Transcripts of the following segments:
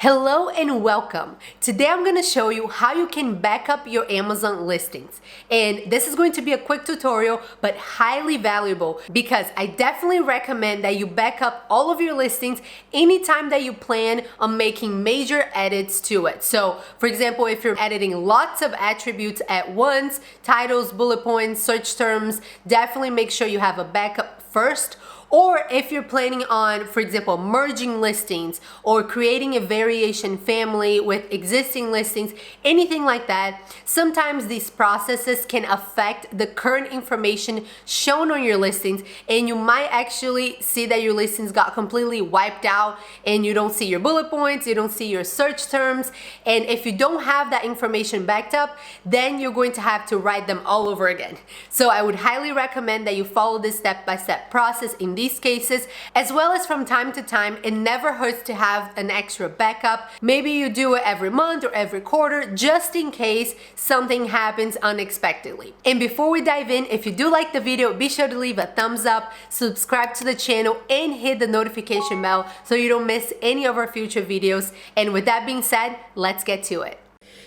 Hello and welcome. Today I'm going to show you how you can back up your Amazon listings. And this is going to be a quick tutorial, but highly valuable because I definitely recommend that you back up all of your listings anytime that you plan on making major edits to it. So for example, if you're editing lots of attributes at once, titles, bullet points, search terms, definitely make sure you have a backup first. Or if you're planning on, for example, merging listings or creating a variation family with existing listings, anything like that, sometimes these processes can affect the current information shown on your listings, and you might actually see that your listings got completely wiped out and you don't see your bullet points, you don't see your search terms, and if you don't have that information backed up, then you're going to have to write them all over again. So I would highly recommend that you follow this step-by-step process in these cases, as well as from time to time. It never hurts to have an extra backup. Maybe you do it every month or every quarter, just in case something happens unexpectedly. And before we dive in, if you do like the video, be sure to leave a thumbs up, subscribe to the channel, and hit the notification bell so you don't miss any of our future videos. And with that being said, let's get to it.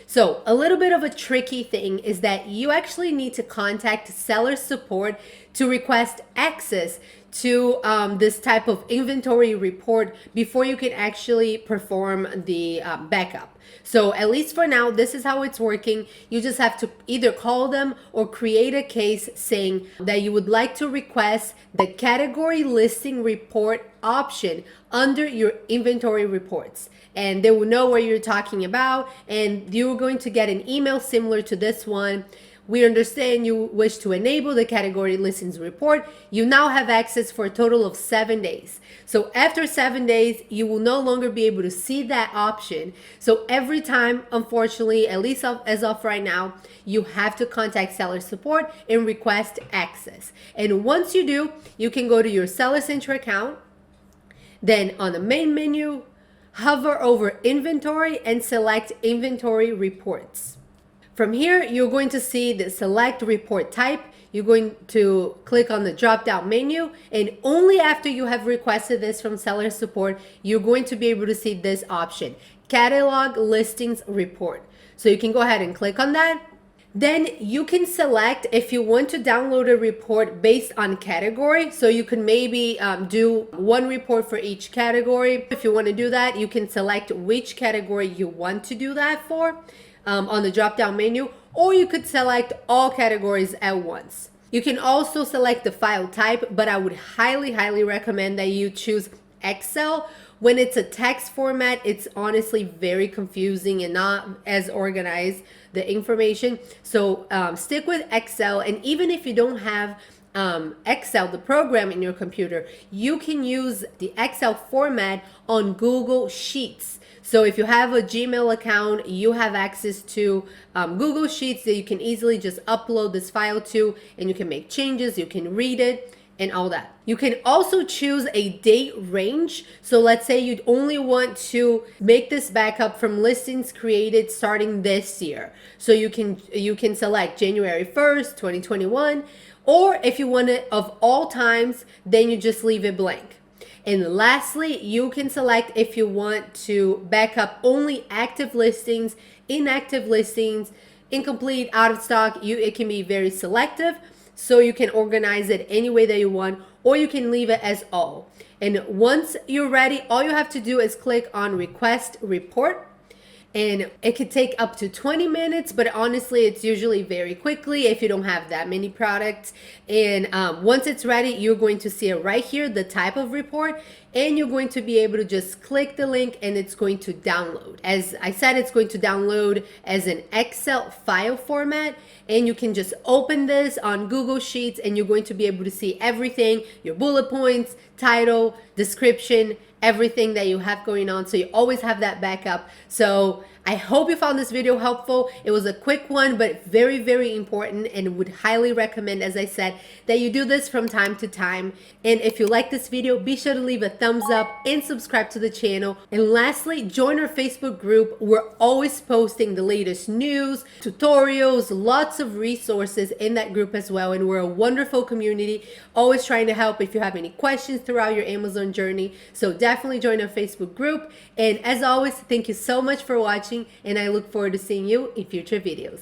So a little bit of a tricky thing is that you actually need to contact seller support to request access to this type of inventory report before you can actually perform the backup. So at least for now, this is how it's working. You just have to either call them or create a case saying that you would like to request the category listing report option under your inventory reports. And they will know what you're talking about, and you're going to get an email similar to this one. We understand you wish to enable the category listings report. You now have access for a total of 7 days. So after 7 days, you will no longer be able to see that option. So every time, unfortunately, at least as of right now, you have to contact seller support and request access. And once you do, you can go to your Seller Central account. Then on the main menu, hover over inventory and select inventory reports. From here, you're going to see the select report type. You're going to click on the drop down menu, and only after you have requested this from seller support, you're going to be able to see this option, catalog listings report. So you can go ahead and click on that. Then you can select if you want to download a report based on category. So you can maybe do one report for each category. If you want to do that, you can select which category you want to do that for on the drop down menu, or you could select all categories at once. You can also select the file type, but I would highly recommend that you choose Excel. When it's a text format, it's honestly very confusing and not as organized, the information. So stick with Excel, and even if you don't have Excel, the program in your computer, you can use the Excel format on Google Sheets. So if you have a Gmail account, you have access to Google Sheets that you can easily just upload this file to, and you can make changes, you can read it, and all that. You can also choose a date range. So let's say you'd only want to make this backup from listings created starting this year. So you can select January 1st, 2021, or if you want it of all times, then you just leave it blank. And lastly, you can select if you want to back up only active listings, inactive listings, incomplete, out of stock. It can be very selective. So you can organize it any way that you want, or you can leave it as all. And once you're ready, all you have to do is click on request report. And it could take up to 20 minutes, but honestly, it's usually very quickly if you don't have that many products. And once it's ready, you're going to see it right here, the type of report, and you're going to be able to just click the link and it's going to download. As I said, it's going to download as an Excel file format, and you can just open this on Google Sheets and you're going to be able to see everything, your bullet points, title, description, everything that you have going on, so you always have that backup. So I hope you found this video helpful. It was a quick one, but very important, and would highly recommend, as I said, that you do this from time to time. And if you like this video, be sure to leave a thumbs up and subscribe to the channel. And lastly, join our Facebook group. We're always posting the latest news, tutorials, lots of resources in that group as well. And we're a wonderful community, always trying to help if you have any questions throughout your Amazon journey. So definitely definitely join our Facebook group. And as always, thank you so much for watching, and I look forward to seeing you in future videos.